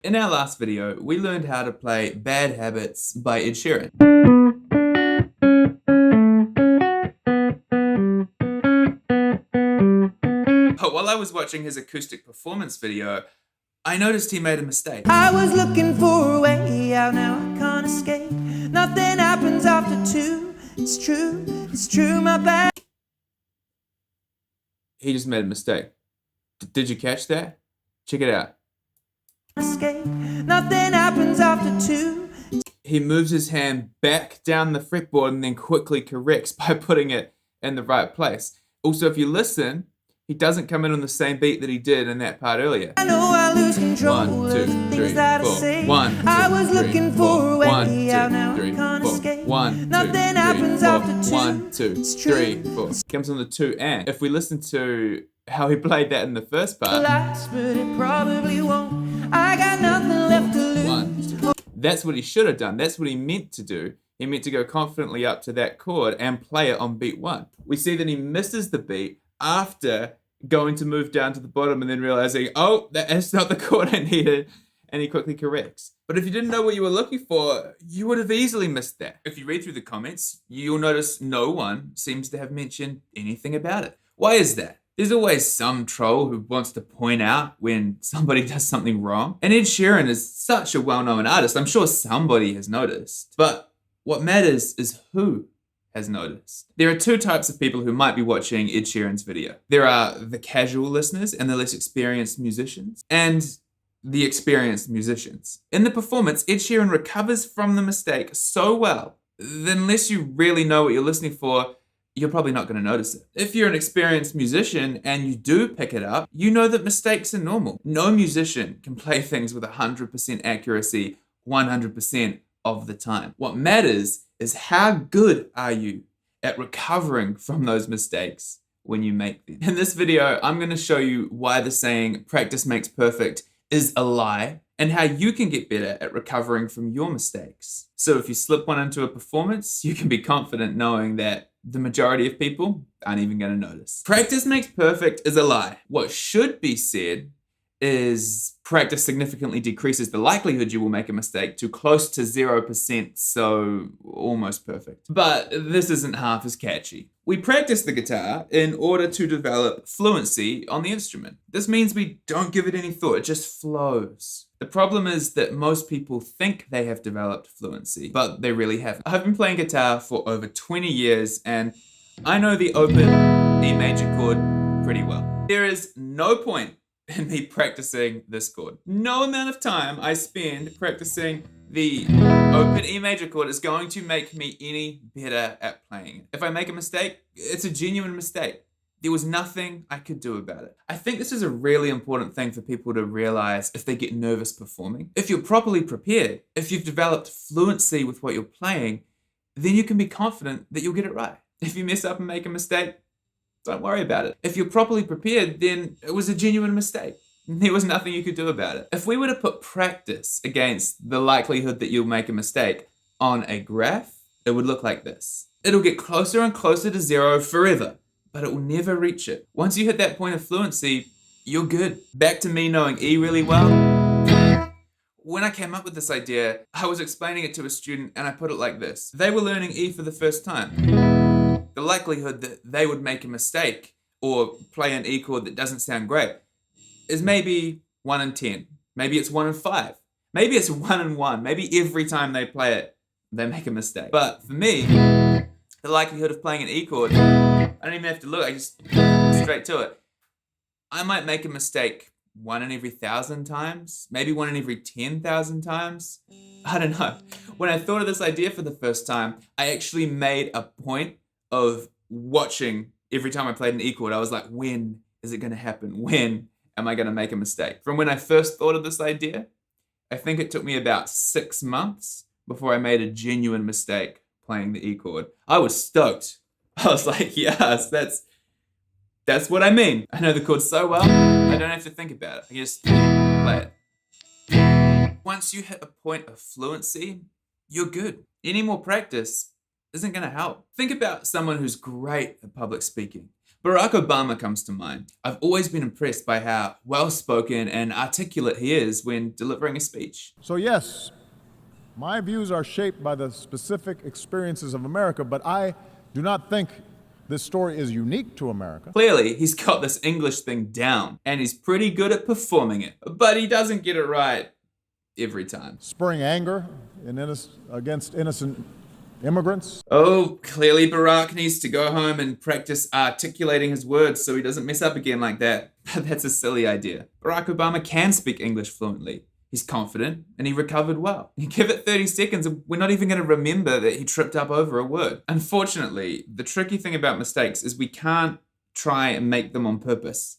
In our last video, we learned how to play Bad Habits by Ed Sheeran. But while I was watching his acoustic performance video, I noticed he made a mistake. I was looking for a way out, now I can't escape. Nothing happens after two. It's true, my bad. He just made a mistake. Did you catch that? Check it out. Escape. Nothing happens after two. He moves his hand back down the fretboard and then quickly corrects by putting it in the right place. Also, if you listen, he doesn't come in on the same beat that he did in that part earlier. I know I lose control 1, 2, of the 3, things that 4. I say. 1, 2, I was 3, looking 4. for a way 1, 2, out, now 3, I can't 4. escape. 1, 2, Nothing 3, happens 4. after two. 1, 2, It's 3, 4. Comes on the 2 and. If we listen to how he played that in the first part. Last, but it probably won't. I got nothing left to lose. 1, 2. That's what he should have done. That's what he meant to do. He meant to go confidently up to that chord and play it on beat 1. We see that he misses the beat after going to move down to the bottom and then realizing, oh, that's not the chord I needed, and he quickly corrects. But if you didn't know what you were looking for, you would have easily missed that. If you read through the comments, you'll notice no one seems to have mentioned anything about it. Why is that? There's always some troll who wants to point out when somebody does something wrong. And Ed Sheeran is such a well-known artist. I'm sure somebody has noticed. But what matters is who has noticed. There are two types of people who might be watching Ed Sheeran's video. There are the casual listeners and the less experienced musicians, and the experienced musicians. In the performance, Ed Sheeran recovers from the mistake so well that unless you really know what you're listening for, you're probably not going to notice it. If you're an experienced musician and you do pick it up, you know that mistakes are normal. No musician can play things with 100% accuracy 100% of the time. What matters is how good are you at recovering from those mistakes when you make them. In this video, I'm going to show you why the saying practice makes perfect is a lie and how you can get better at recovering from your mistakes. So if you slip one into a performance, you can be confident knowing that the majority of people aren't even going to notice. Practice makes perfect is a lie. What should be said is practice significantly decreases the likelihood you will make a mistake to close to 0%, so almost perfect. But this isn't half as catchy. We practice the guitar in order to develop fluency on the instrument. This means we don't give it any thought, it just flows. The problem is that most people think they have developed fluency, but they really haven't. I've been playing guitar for over 20 years and I know the open E major chord pretty well. There is no point in me practicing this chord. No amount of time I spend practicing the open E major chord is going to make me any better at playing it. If I make a mistake, it's a genuine mistake. There was nothing I could do about it. I think this is a really important thing for people to realize if they get nervous performing. If you're properly prepared, if you've developed fluency with what you're playing, then you can be confident that you'll get it right. If you mess up and make a mistake, don't worry about it. If you're properly prepared, then it was a genuine mistake. There was nothing you could do about it. If we were to put practice against the likelihood that you'll make a mistake on a graph, it would look like this. It'll get closer and closer to 0 forever, but it will never reach it. Once you hit that point of fluency, you're good. Back to me knowing E really well. When I came up with this idea, I was explaining it to a student and I put it like this. They were learning E for the first time. The likelihood that they would make a mistake or play an E chord that doesn't sound great is maybe 1 in 10. Maybe it's 1 in 5. Maybe it's 1 in 1. Maybe every time they play it, they make a mistake. But for me, the likelihood of playing an E chord, I don't even have to look, I just straight to it. I might make a mistake 1 in every 1,000 times, maybe 1 in every 10,000 times. I don't know. When I thought of this idea for the first time, I actually made a point of watching every time I played an E chord. I was like, when is it going to happen? When am I going to make a mistake? From when I first thought of this idea, I think it took me about 6 months before I made a genuine mistake playing the E chord. I was stoked. I was like, yes, that's what I mean. I know the chord so well, I don't have to think about it. I just play it. Once you hit a point of fluency, you're good. Any more practice isn't going to help. Think about someone who's great at public speaking, Barack Obama comes to mind. I've always been impressed by how well-spoken and articulate he is when delivering a speech. So yes, my views are shaped by the specific experiences of America, but I do not think this story is unique to America. Clearly, he's got this English thing down, and he's pretty good at performing it, but he doesn't get it right every time. Spurring anger against innocent immigrants. Oh, clearly Barack needs to go home and practice articulating his words so he doesn't mess up again like that. That's a silly idea. Barack Obama can speak English fluently. He's confident and he recovered well. You give it 30 seconds and we're not even going to remember that he tripped up over a word. Unfortunately, the tricky thing about mistakes is we can't try and make them on purpose.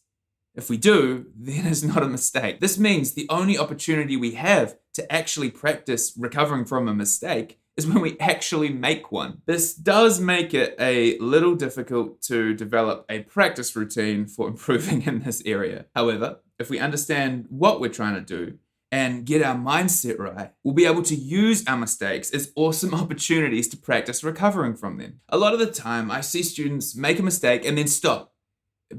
If we do, then it's not a mistake. This means the only opportunity we have to actually practice recovering from a mistake is when we actually make one. This does make it a little difficult to develop a practice routine for improving in this area. However, if we understand what we're trying to do and get our mindset right, we'll be able to use our mistakes as awesome opportunities to practice recovering from them. A lot of the time, I see students make a mistake and then stop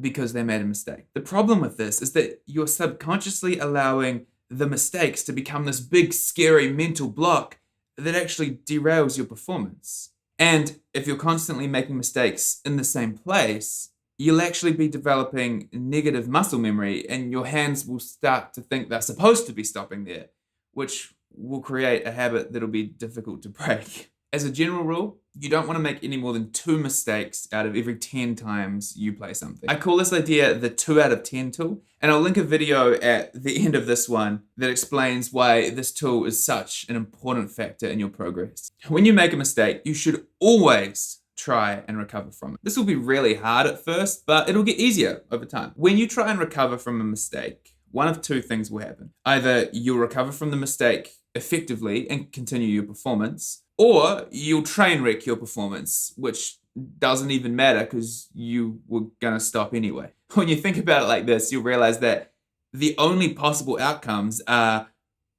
because they made a mistake. The problem with this is that you're subconsciously allowing the mistakes to become this big, scary mental block that actually derails your performance. And if you're constantly making mistakes in the same place, you'll actually be developing negative muscle memory and your hands will start to think they're supposed to be stopping there, which will create a habit that'll be difficult to break. As a general rule, you don't want to make any more than 2 mistakes out of every 10 times you play something. I call this idea the 2 out of 10 tool, and I'll link a video at the end of this one that explains why this tool is such an important factor in your progress. When you make a mistake, you should always try and recover from it. This will be really hard at first, but it'll get easier over time. When you try and recover from a mistake, one of 2 things will happen. Either you'll recover from the mistake effectively and continue your performance, or you'll train wreck your performance, which doesn't even matter because you were gonna stop anyway. When you think about it like this, you'll realize that the only possible outcomes are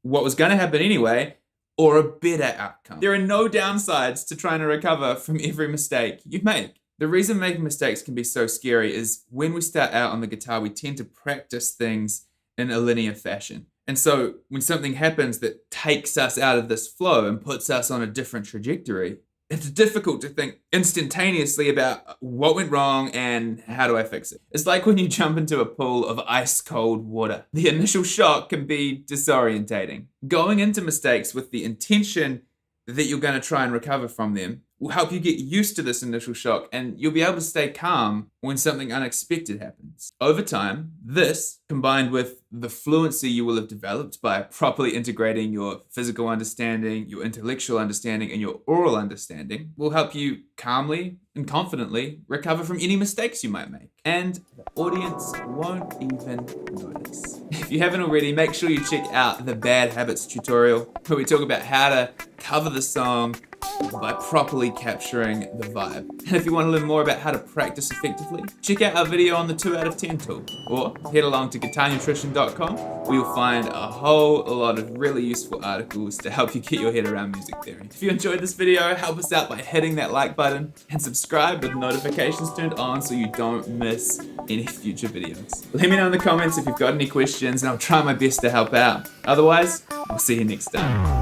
what was gonna happen anyway, or a better outcome. There are no downsides to trying to recover from every mistake you make. The reason making mistakes can be so scary is when we start out on the guitar, we tend to practice things in a linear fashion. And so when something happens that takes us out of this flow and puts us on a different trajectory, it's difficult to think instantaneously about what went wrong and how do I fix it. It's like when you jump into a pool of ice cold water. The initial shock can be disorientating. Going into mistakes with the intention that you're going to try and recover from them will help you get used to this initial shock and you'll be able to stay calm when something unexpected happens. Over time, this, combined with the fluency you will have developed by properly integrating your physical understanding, your intellectual understanding, and your oral understanding, will help you calmly and confidently recover from any mistakes you might make. And the audience won't even notice. If you haven't already, make sure you check out the Bad Habits tutorial, where we talk about how to cover the song by properly capturing the vibe. And if you want to learn more about how to practice effectively, check out our video on the 2 out of 10 tool, or head along to guitarnutrition.com where you'll find a whole lot of really useful articles to help you get your head around music theory. If you enjoyed this video, help us out by hitting that like button and subscribe with notifications turned on so you don't miss any future videos. Let me know in the comments if you've got any questions and I'll try my best to help out. Otherwise, I'll see you next time.